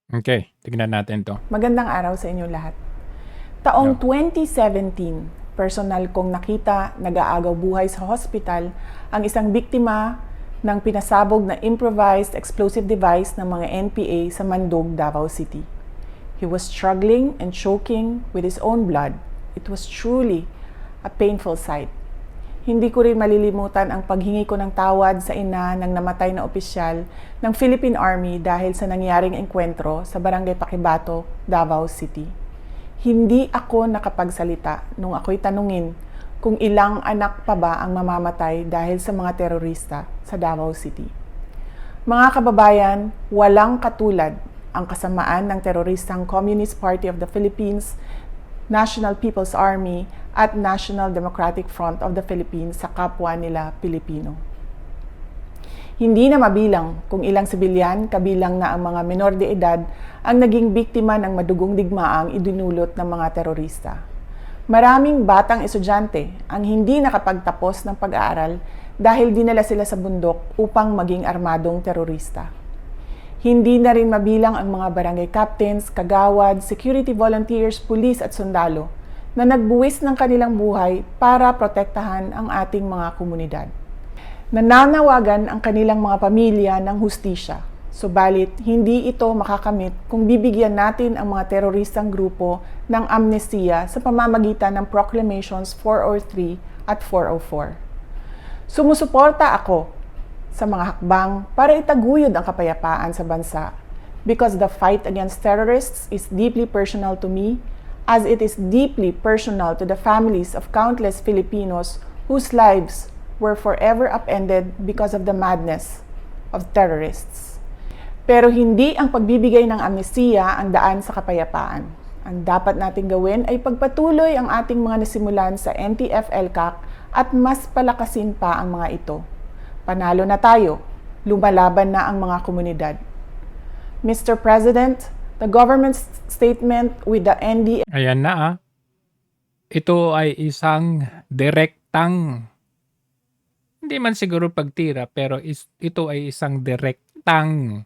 Okay, tignan natin 'to. Magandang araw sa inyo lahat. Taong No. 2017, personal kong nakita nag-aagaw buhay sa hospital ang isang biktima ng pinasabog na improvised explosive device ng mga NPA sa Mandog, Davao City. He was struggling and choking with his own blood. It was truly a painful sight. Hindi ko rin malilimutan ang paghingi ko ng tawad sa ina ng namatay na opisyal ng Philippine Army dahil sa nangyaring engkwentro sa Barangay Paquibato, Davao City. Hindi ako nakapagsalita nung ako'y tanungin kung ilang anak pa ba ang mamamatay dahil sa mga terorista sa Davao City. Mga kababayan, walang katulad ang kasamaan ng teroristang Communist Party of the Philippines, National People's Army at National Democratic Front of the Philippines sa kapwa nila Pilipino. Hindi na mabilang kung ilang sibilyan, kabilang na ang mga menor de edad, ang naging biktima ng madugong digmaang idinulot ng mga terorista. Maraming batang estudyante ang hindi nakapagtapos ng pag-aaral dahil dinala sila sa bundok upang maging armadong terorista. Hindi na rin mabilang ang mga barangay captains, kagawad, security volunteers, pulis at sundalo na nagbuwis ng kanilang buhay para protektahan ang ating mga komunidad. Nananawagan ang kanilang mga pamilya ng hustisya, subalit hindi ito makakamit kung bibigyan natin ang mga teroristang grupo ng amnestiya sa pamamagitan ng Proclamations 403 at 404. Sumusuporta ako sa mga hakbang para itaguyod ang kapayapaan sa bansa because the fight against terrorists is deeply personal to me as it is deeply personal to the families of countless Filipinos whose lives were forever upended because of the madness of terrorists. Pero hindi ang pagbibigay ng amnestiya ang daan sa kapayapaan. Ang dapat nating gawin ay pagpatuloy ang ating mga nasimulan sa NTF-ELCAC at mas palakasin pa ang mga ito. Panalo na tayo, lumalaban na ang mga komunidad. Mr. President, the government's statement with the NDF Ayan na, Ito ay isang direktang, hindi man siguro pagtira, pero ito ay isang direktang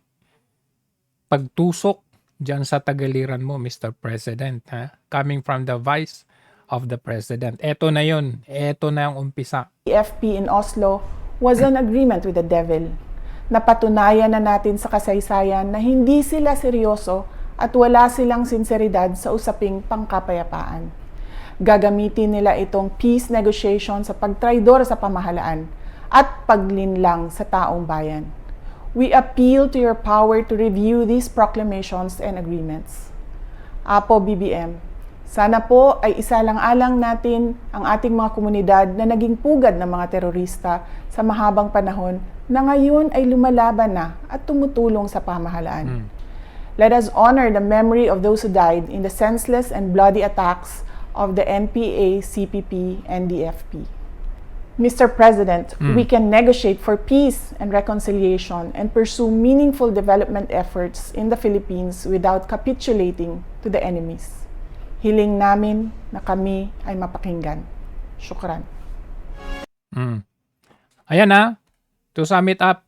pagtusok diyan sa tagaliran mo, Mr. President, ha? Coming from the Vice of the President. Eto na 'yon. Eto na ang umpisa. FP in Oslo was an agreement with the devil. Napatunayan na natin sa kasaysayan na hindi sila seryoso at wala silang sinseridad sa usaping pangkapayapaan. Gagamitin nila itong peace negotiation sa pagtraidor sa pamahalaan at paglinlang sa taong bayan. We appeal to your power to review these proclamations and agreements. Apo BBM, sana po ay isalang-alang natin ang ating mga komunidad na naging pugad ng mga terorista sa mahabang panahon na ngayon ay lumalaban na at tumutulong sa pamahalaan. Let us honor the memory of those who died in the senseless and bloody attacks of the NPA, CPP, and DFP. Mr. President, we can negotiate for peace and reconciliation and pursue meaningful development efforts in the Philippines without capitulating to the enemies. Hiling namin na kami ay mapakinggan. Syukran. Ayan to sum it up,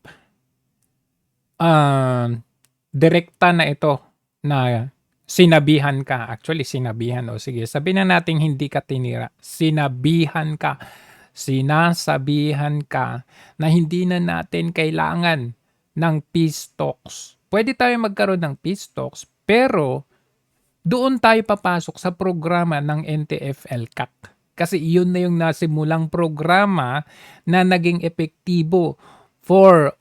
direkta na ito na sinabihan ka. Actually, sinabihan. O sige, sabihin na natin hindi ka tinira. Sinabihan ka. Sinasabihan ka na hindi na natin kailangan ng peace talks. Pwede tayo magkaroon ng peace talks, pero doon tayo papasok sa programa ng NTF-ELCAC. Kasi iyon na yung nasimulang programa na naging epektibo for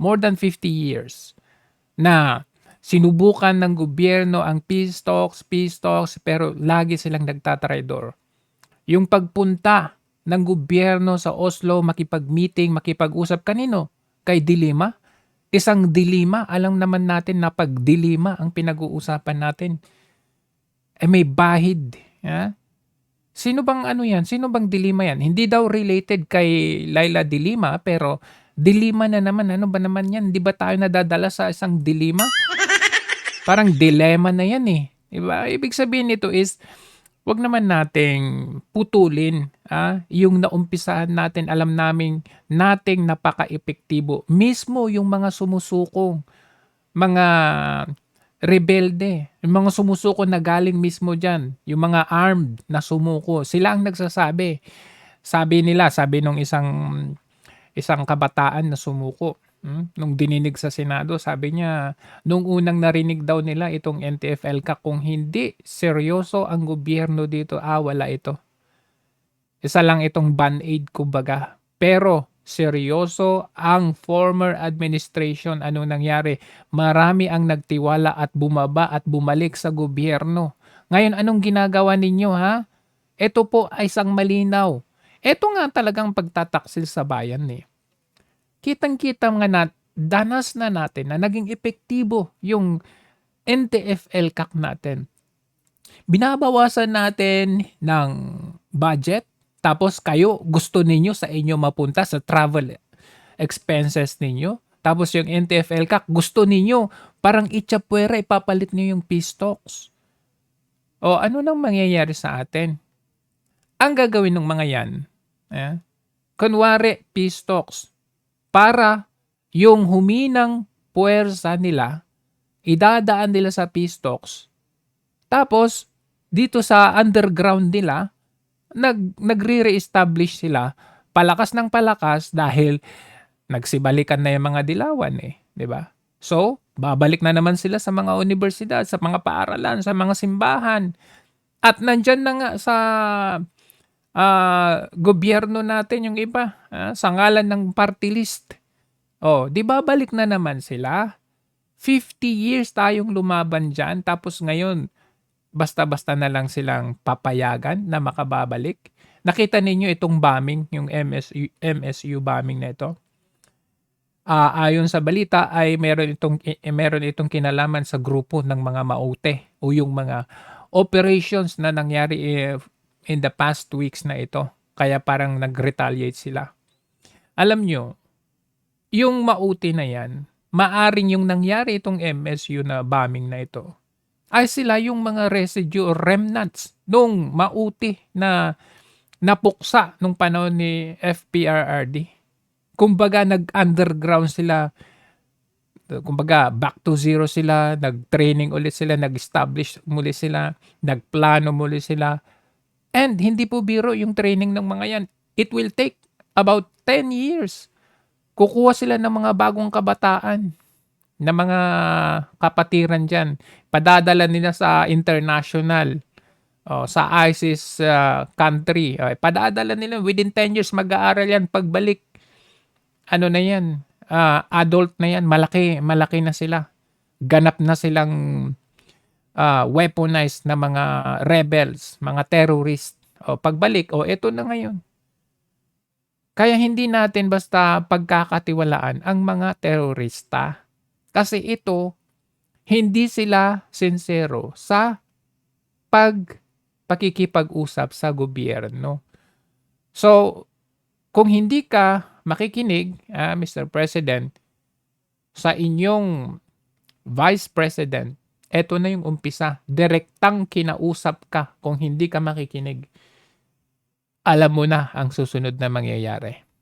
more than 50 years na sinubukan ng gobyerno ang peace talks, pero lagi silang nagtatraidor. Yung pagpunta ng gobyerno sa Oslo, makipag-meeting, makipag-usap kanino? Kay Dilima? Isang dilema, alam naman natin na pag dilema ang pinag-uusapan natin. May bahid. Ya? Sino bang yan? Sino bang dilema yan? Hindi daw related kay Laila Dilima, pero dilema na naman. Ano ba naman yan? Di ba tayo nadadala sa isang dilema? Parang dilema na yan eh. Diba? Ibig sabihin nito is, wag naman nating putulin, yung naumpisahan natin, alam nating napaka-epektibo. Mismo yung mga sumusukong, mga rebelde, yung mga sumusuko na galing mismo diyan, yung mga armed na sumuko, sila ang nagsasabi. Sabi nung isang kabataan na sumuko, nung dininig sa Senado, sabi niya, nung unang narinig daw nila itong NTF-ELCAC, kung hindi seryoso ang gobyerno dito, wala ito. Isa lang itong band-aid kumbaga. Pero seryoso ang former administration. Anong nangyari? Marami ang nagtiwala at bumaba at bumalik sa gobyerno. Ngayon, anong ginagawa ninyo, ha? Ito po ay isang malinaw. Ito nga talagang pagtataksil sa bayan eh. Kitang-kita nga danas na natin na naging epektibo yung NTF-ELCAC natin. Binabawasan natin ng budget, tapos kayo gusto ninyo sa inyo mapunta sa travel expenses ninyo. Tapos yung NTF-ELCAC gusto ninyo parang itchapwera, ipapalit niyo yung peace talks. O ano nang mangyayari sa atin? Ang gagawin ng mga yan, kunwari peace talks, para yung huminang puwersa nila, idadaan nila sa peace talks. Tapos, dito sa underground nila, nagre-reestablish sila, palakas ng palakas dahil nagsibalikan na yung mga dilawan eh, 'di ba? So, babalik na naman sila sa mga universidad, sa mga paaralan, sa mga simbahan. At nandyan na nga sa gobyerno natin yung iba, sa ngalan ng party list. Oh, 'di ba balik na naman sila? 50 years tayong lumaban diyan, tapos ngayon basta-basta na lang silang papayagan na makababalik. Nakita ninyo itong bombing, yung MSU bombing na ito. Ayon sa balita ay meron itong kinalaman sa grupo ng mga maute o yung mga operations na nangyari in the past weeks na ito. Kaya parang nag-retaliate sila. Alam nyo, yung maute na yan, maaring yung nangyari itong MSU na bombing na ito, ay sila yung mga residue or remnants nung mauti na napuksa nung panahon ni FPRRD. Kumbaga nag-underground sila, kumbaga back to zero sila, nag-training ulit sila, nag-establish muli sila, nagplano muli sila. And hindi po biro yung training ng mga yan. It will take about 10 years. Kukuha sila ng mga bagong kabataan, na mga kapatiran dyan. Padadala nila sa international, sa ISIS country. Padadala nila, within 10 years mag-aaral yan. Pagbalik, ano na yan, adult na yan, malaki na sila. Ganap na silang weaponized na mga rebels, mga terrorist. Pagbalik, eto na ngayon. Kaya hindi natin basta pagkakatiwalaan ang mga terorista. Kasi ito, hindi sila sincero sa pakikipag-usap sa gobyerno. So, kung hindi ka makikinig, Mr. President, sa inyong Vice President, eto na yung umpisa. Direktang kinausap ka. Kung hindi ka makikinig, alam mo na ang susunod na mangyayari.